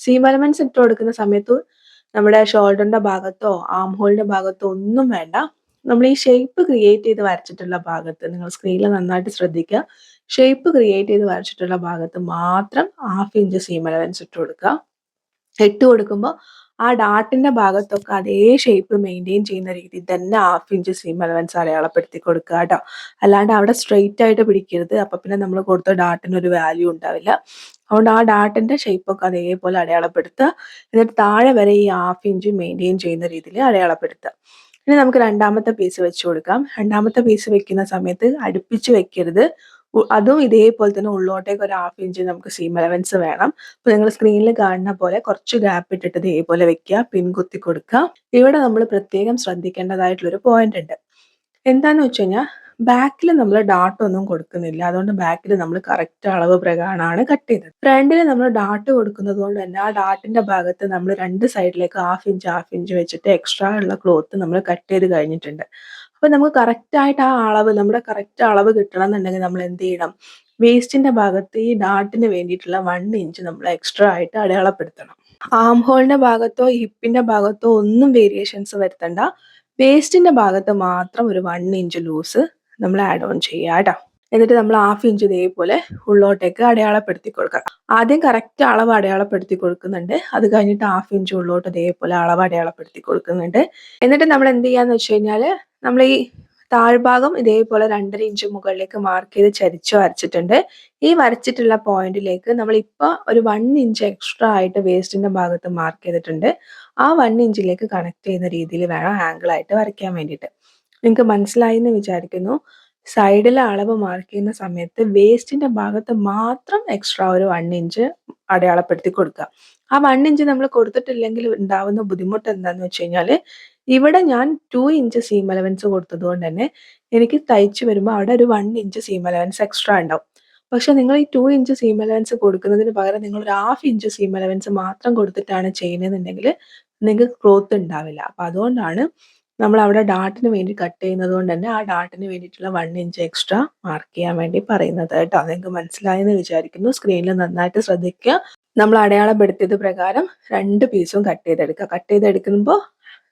സീം അലവൻസ് ഇട്ട് കൊടുക്കുന്ന സമയത്ത് നമ്മുടെ ഷോൾഡറിന്റെ ഭാഗത്തോ ആം ഹോളിന്റെ ഭാഗത്തോ ഒന്നും വേണ്ട. നമ്മൾ ഈ ഷേപ്പ് ക്രിയേറ്റ് ചെയ്ത് വരച്ചിട്ടുള്ള ഭാഗത്ത്, നിങ്ങൾ സ്ക്രീനിൽ നന്നായിട്ട് ശ്രദ്ധിക്കുക, ഷേപ്പ് ക്രിയേറ്റ് ചെയ്ത് വരച്ചിട്ടുള്ള ഭാഗത്ത് മാത്രം 1/2 ഇഞ്ച് സീം അലവൻസ് ഇട്ട് കൊടുക്കുക. ഇട്ട് കൊടുക്കുമ്പോൾ ആ ഡാർട്ടിന്റെ ഭാഗത്തൊക്കെ അതേ ഷേപ്പ് മെയിൻറ്റെയിൻ ചെയ്യുന്ന രീതിയിൽ തന്നെ 1/2 ഇഞ്ച് സീം അലവൻസ് അടയാളപ്പെടുത്തി കൊടുക്കുക കേട്ടോ. അല്ലാണ്ട് അവിടെ സ്ട്രെയിറ്റ് ആയിട്ട് പിടിക്കരുത്. അപ്പൊ പിന്നെ നമ്മൾ കൊടുത്ത ഡാർട്ടിന് ഒരു വാല്യൂ ഉണ്ടാവില്ല. അതുകൊണ്ട് ആ ഡാർട്ടിന്റെ ഷേപ്പൊക്കെ അതേപോലെ അടയാളപ്പെടുത്തുക. എന്നിട്ട് താഴെ വരെ ഈ 1/2 ഇഞ്ച് മെയിൻറ്റെയിൻ ചെയ്യുന്ന രീതിയിൽ അടയാളപ്പെടുത്തുക. ഇനി നമുക്ക് രണ്ടാമത്തെ പീസ് വെച്ച് കൊടുക്കാം. രണ്ടാമത്തെ പീസ് വെക്കുന്ന സമയത്ത് അടുപ്പിച്ച് വെക്കരുത്. അതും ഇതേപോലെ തന്നെ ഉള്ളോട്ടേക്ക് ഒരു 1/2 ഇഞ്ച് നമുക്ക് സീം അലവൻസ് വേണം. അപ്പോൾ നിങ്ങൾ സ്ക്രീനിൽ കാണുന്ന പോലെ കുറച്ച് ഗ്യാപ്പ് ഇട്ടിട്ട് ഇതേപോലെ വെക്കുക, പിൻ കുത്തി കൊടുക്കുക. ഇവിടെ നമ്മൾ പ്രത്യേകം ശ്രദ്ധിക്കേണ്ടതായിട്ടുള്ളൊരു പോയിന്റ് ഉണ്ട്. എന്താന്ന് വെച്ച് കഴിഞ്ഞാൽ ബാക്കിൽ നമ്മൾ ഡാട്ട് ഒന്നും കൊടുക്കുന്നില്ല. അതുകൊണ്ട് ബാക്കിൽ നമ്മൾ കറക്റ്റ് അളവ് പ്രകാരമാണ് കട്ട് ചെയ്തത്. ഫ്രണ്ടിൽ നമ്മൾ ഡാട്ട് കൊടുക്കുന്നത് കൊണ്ട് തന്നെ ആ ഡാട്ടിന്റെ ഭാഗത്ത് നമ്മൾ 2 സൈഡിലേക്ക് 1/2 ഇഞ്ച് വെച്ചിട്ട് എക്സ്ട്രാ ഉള്ള ക്ലോത്ത് നമ്മൾ കട്ട് ചെയ്ത് കഴിഞ്ഞിട്ടുണ്ട്. അപ്പോൾ നമുക്ക് കറക്റ്റായിട്ട് ആ അളവ് നമ്മുടെ കറക്റ്റ് അളവ് കിട്ടണം എന്നുണ്ടെങ്കിൽ നമ്മൾ എന്ത് ചെയ്യണം? വേസ്റ്റിന്റെ ഭാഗത്ത് ഈ ഡാട്ടിന് വേണ്ടിയിട്ടുള്ള 1 ഇഞ്ച് നമ്മൾ എക്സ്ട്രാ ആയിട്ട് അടയാളപ്പെടുത്തണം. ആം ഹോളിന്റെ ഭാഗത്തോ ഹിപ്പിന്റെ ഭാഗത്തോ ഒന്നും വേരിയേഷൻസ് വരുത്തണ്ട. വേസ്റ്റിന്റെ ഭാഗത്ത് മാത്രം ഒരു 1 ഇഞ്ച് ലൂസ് നമ്മൾ ആഡ് ഓൺ ചെയ്യുക കേട്ടോ. എന്നിട്ട് നമ്മൾ 1/2 ഇഞ്ച് ഇതേപോലെ ഉള്ളോട്ടേക്ക് അടയാളപ്പെടുത്തി കൊടുക്കുക. ആദ്യം കറക്റ്റ് അളവ് അടയാളപ്പെടുത്തി കൊടുക്കുന്നുണ്ട്. അത് കഴിഞ്ഞിട്ട് 1/2 ഇഞ്ച് ഉള്ളോട്ട് ഇതേപോലെ അളവ് അടയാളപ്പെടുത്തി കൊടുക്കുന്നുണ്ട്. എന്നിട്ട് നമ്മൾ എന്ത് ചെയ്യാന്ന് വെച്ച് കഴിഞ്ഞാൽ നമ്മൾ ഈ താഴ്ഭാഗം ഇതേപോലെ 2.5 ഇഞ്ച് മുകളിലേക്ക് മാർക്ക് ചെയ്ത് ചരിച്ചു വരച്ചിട്ടുണ്ട്. ഈ വരച്ചിട്ടുള്ള പോയിന്റിലേക്ക് നമ്മൾ ഇപ്പോൾ ഒരു 1 ഇഞ്ച് എക്സ്ട്രാ ആയിട്ട് വേസ്റ്റിന്റെ ഭാഗത്ത് മാർക്ക് ചെയ്തിട്ടുണ്ട്. ആ 1 ഇഞ്ചിലേക്ക് കണക്ട് ചെയ്യുന്ന രീതിയിൽ വേണം ആംഗിൾ ആയിട്ട് വരയ്ക്കാൻ വേണ്ടിയിട്ട്. നിങ്ങൾക്ക് മനസ്സിലായി എന്ന് വിചാരിക്കുന്നു. സൈഡിലെ അളവ് മാർക്ക് ചെയ്യുന്ന സമയത്ത് വേസ്റ്റിന്റെ ഭാഗത്ത് മാത്രം എക്സ്ട്രാ ഒരു 1 ഇഞ്ച് അടയാളപ്പെടുത്തി കൊടുക്കുക. ആ 1 ഇഞ്ച് നമ്മൾ കൊടുത്തിട്ടില്ലെങ്കിൽ ഉണ്ടാവുന്ന ബുദ്ധിമുട്ട് എന്താന്ന് വെച്ച് കഴിഞ്ഞാൽ ഇവിടെ ഞാൻ 2 ഇഞ്ച് സീം അലവൻസ് കൊടുത്തത് കൊണ്ട് തന്നെ എനിക്ക് തയ്ച്ച് വരുമ്പോൾ അവിടെ ഒരു 1 ഇഞ്ച് സീം അലവൻസ് എക്സ്ട്രാ ഉണ്ടാവും. പക്ഷെ നിങ്ങൾ ഈ 2 ഇഞ്ച് സീം അലവൻസ് കൊടുക്കുന്നതിന് പകരം നിങ്ങൾ ഒരു 1/2 ഇഞ്ച് സീം അലവൻസ് മാത്രം കൊടുത്തിട്ടാണ് ചെയ്യുന്നതെന്നുണ്ടെങ്കിൽ നിങ്ങൾക്ക് ക്ലോത്ത് ഉണ്ടാവില്ല. അപ്പം അതുകൊണ്ടാണ് നമ്മൾ അവിടെ ഡാർട്ടിന് വേണ്ടി കട്ട് ചെയ്യുന്നത് കൊണ്ട് തന്നെ ആ ഡാർട്ടിന് വേണ്ടിയിട്ടുള്ള 1 ഇഞ്ച് എക്സ്ട്രാ മാർക്ക് ചെയ്യാൻ വേണ്ടി പറയുന്നത് കേട്ടോ. നിങ്ങൾക്ക് മനസ്സിലായെന്ന് വിചാരിക്കുന്നു. സ്ക്രീനിൽ നന്നായിട്ട് ശ്രദ്ധിക്കുക. നമ്മൾ അടയാളപ്പെടുത്തിയത് പ്രകാരം 2 പീസും കട്ട് ചെയ്തെടുക്കുക. കട്ട് ചെയ്തെടുക്കുമ്പോൾ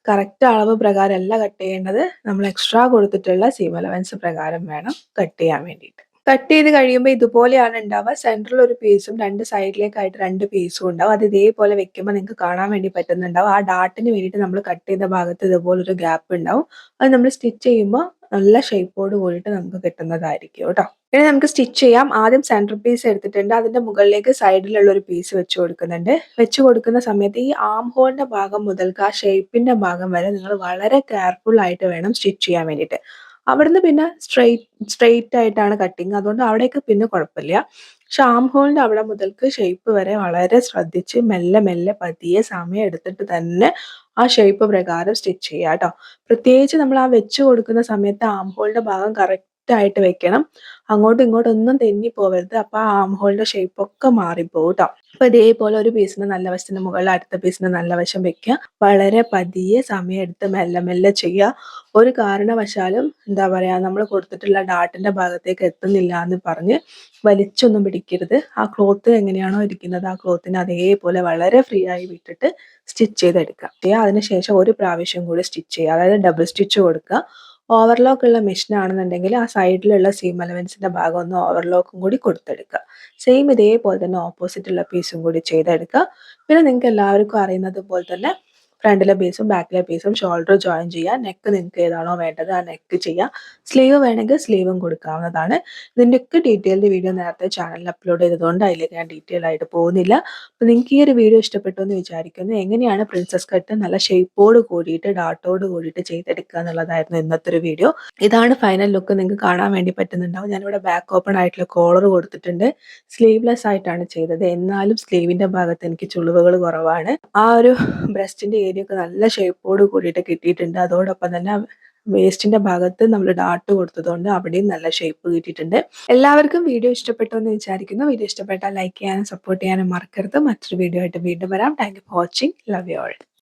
കറക്റ്റ് അളവ് പ്രകാരമല്ല കട്ട് ചെയ്യേണ്ടത്. നമ്മൾ എക്സ്ട്രാ കൊടുത്തിട്ടുള്ള സീം അലവൻസ് പ്രകാരം വേണം കട്ട് ചെയ്യാൻ വേണ്ടിയിട്ട്. കട്ട് ചെയ്ത് കഴിയുമ്പോൾ ഇതുപോലെയാണ് ഉണ്ടാവുക. സെൻറ്ററിൽ ഒരു പീസും 2 സൈഡിലേക്കായിട്ട് 2 പീസും ഉണ്ടാവും. അത് ഇതേപോലെ വെക്കുമ്പോൾ നിങ്ങൾക്ക് കാണാൻ വേണ്ടി പറ്റുന്നുണ്ടാവും. ആ ഡാർട്ടിന് വേണ്ടിയിട്ട് നമ്മൾ കട്ട് ചെയ്ത ഭാഗത്ത് ഇതുപോലൊരു ഗ്യാപ്പ് ഉണ്ടാവും. അത് നമ്മൾ സ്റ്റിച്ച് ചെയ്യുമ്പോൾ നല്ല ഷേപ്പോട് കൂടിയിട്ട് നമുക്ക് കിട്ടുന്നതായിരിക്കും കേട്ടോ. ഇനി നമുക്ക് സ്റ്റിച്ച് ചെയ്യാം. ആദ്യം സെൻറ്റർ പീസ് എടുത്തിട്ടുണ്ട്. അതിന്റെ മുകളിലേക്ക് സൈഡിലുള്ള ഒരു പീസ് വെച്ച് കൊടുക്കുന്നുണ്ട്. വെച്ച് കൊടുക്കുന്ന സമയത്ത് ഈ ആം ഹോളിന്റെ ഭാഗം മുതൽക്ക് ആ ഷേപ്പിന്റെ ഭാഗം വരെ നിങ്ങൾ വളരെ കെയർഫുൾ ആയിട്ട് വേണം സ്റ്റിച്ച് ചെയ്യാൻ വേണ്ടിയിട്ട്. അവിടുന്ന് പിന്നെ സ്ട്രെയിറ്റ് ആയിട്ടാണ് കട്ടിങ്. അതുകൊണ്ട് അവിടേക്ക് പിന്നെ കുഴപ്പമില്ല. പക്ഷെ ആം ഹോളിന്റെ അവിടെ മുതൽക്ക് ഷേപ്പ് വരെ വളരെ ശ്രദ്ധിച്ച് മെല്ലെ മെല്ലെ പതിയെ സമയം എടുത്തിട്ട് തന്നെ ആ ഷേപ്പ് പ്രകാരം സ്റ്റിച്ച് ചെയ്യുക കേട്ടോ. പ്രത്യേകിച്ച് നമ്മൾ ആ വെച്ച് കൊടുക്കുന്ന സമയത്ത് ആം ഹോളിന്റെ ഭാഗം കറക്റ്റ് ആയിട്ട് വെക്കണം. അങ്ങോട്ടും ഇങ്ങോട്ടും ഒന്നും തെന്നി പോവരുത്. അപ്പൊ ആ ആം ഹോളിന്റെ ഷേപ്പ് ഒക്കെ മാറിപ്പോകും കേട്ടോ. അപ്പൊ ഇതേപോലെ ഒരു പീസിന് നല്ല വശത്തിന് മുകളിൽ അടുത്ത പീസിന് നല്ല വശം വെക്കുക. വളരെ പതിയെ സമയം എടുത്ത് മെല്ലെ മെല്ലെ ചെയ്യുക. ഒരു കാരണവശാലും എന്താ പറയാ നമ്മൾ കൊടുത്തിട്ടുള്ള ഡാർട്ടിന്റെ ഭാഗത്തേക്ക് എത്തുന്നില്ല എന്ന് പറഞ്ഞ് വലിച്ചൊന്നും പിടിക്കരുത്. ആ ക്ലോത്ത് എങ്ങനെയാണോ ഇരിക്കുന്നത് ആ ക്ലോത്തിനെ അതേപോലെ വളരെ ഫ്രീ ആയി വിട്ടിട്ട് സ്റ്റിച്ച് ചെയ്തെടുക്കുക. അതിനുശേഷം ഒരു പ്രാവശ്യം കൂടി സ്റ്റിച്ച് ചെയ്യുക. അതായത് ഡബിൾ സ്റ്റിച്ച് കൊടുക്കുക. ഓവർലോക്ക് ഉള്ള മെഷീൻ ആണെന്നുണ്ടെങ്കിൽ ആ സൈഡിലുള്ള സീം അലവൻസിന്റെ ഭാഗം ഒന്ന് ഓവർലോക്കും കൂടി കൊടുത്തെടുക്കുക. സെയിം ഇതേപോലെ തന്നെ ഓപ്പോസിറ്റ് ഉള്ള പീസും കൂടി ചെയ്തെടുക്കുക. പിന്നെ നിങ്ങൾക്ക് എല്ലാവർക്കും അറിയുന്നത് പോലെ തന്നെ ഫ്രണ്ടിലെ പീസും ബാക്കിലെ പീസും ഷോൾഡർ ജോയിൻ ചെയ്യുക. നെക്ക് നിങ്ങൾക്ക് ഏതാണോ വേണ്ടത് ആ നെക്ക് ചെയ്യുക. സ്ലീവ് വേണമെങ്കിൽ സ്ലീവും കൊടുക്കാവുന്നതാണ്. ഇതിൻ്റെയൊക്കെ ഡീറ്റെയിൽഡ് വീഡിയോ നേരത്തെ ചാനലിൽ അപ്ലോഡ് ചെയ്തതുകൊണ്ട് അതിലേക്ക് ഞാൻ ഡീറ്റെയിൽ ആയിട്ട് പോകുന്നില്ല. അപ്പോൾ നിങ്ങൾക്ക് ഈ ഒരു വീഡിയോ ഇഷ്ടപ്പെട്ടു എന്ന് വിചാരിക്കുന്നു. എങ്ങനെയാണ് പ്രിൻസസ് കട്ട് നല്ല ഷേപ്പോട് കൂടിയിട്ട് ഡാർട്ടോട് കൂടിയിട്ട് ചെയ്തെടുക്കുക എന്നുള്ളതായിരുന്നു ഇന്നത്തെ ഒരു വീഡിയോ. ഇതാണ് ഫൈനൽ ലുക്ക്. നിങ്ങൾക്ക് കാണാൻ വേണ്ടി പറ്റുന്നുണ്ടാവും. ഞാനിവിടെ ബാക്ക് ഓപ്പൺ ആയിട്ടുള്ള കോളർ കൊടുത്തിട്ടുണ്ട്. സ്ലീവ്ലെസ് ആയിട്ടാണ് ചെയ്തത്. എന്നാലും സ്ലീവിന്റെ ഭാഗത്ത് എനിക്ക് ചുളിവുകൾ കുറവാണ്. ആ ഒരു ബ്രസ്റ്റിന്റെ ഏരിയ ഒക്കെ നല്ല ഷേപ്പോട് കൂടിയിട്ട് കിട്ടിയിട്ടുണ്ട്. അതോടൊപ്പം തന്നെ വേസ്റ്റിന്റെ ഭാഗത്ത് നമ്മൾ ഡാർട്ട് കൊടുത്തതുകൊണ്ട് അവിടെയും നല്ല ഷേപ്പ് കിട്ടിയിട്ടുണ്ട്. എല്ലാവർക്കും വീഡിയോ ഇഷ്ടപ്പെട്ടു എന്ന് വിചാരിക്കുന്നു. വീഡിയോ ഇഷ്ടപ്പെട്ടാൽ ലൈക്ക് ചെയ്യാനും സപ്പോർട്ട് ചെയ്യാനും മറക്കരുത്. മറ്റൊരു വീഡിയോ ആയിട്ട് വീണ്ടും വരാം. Thank you for watching. Love you all.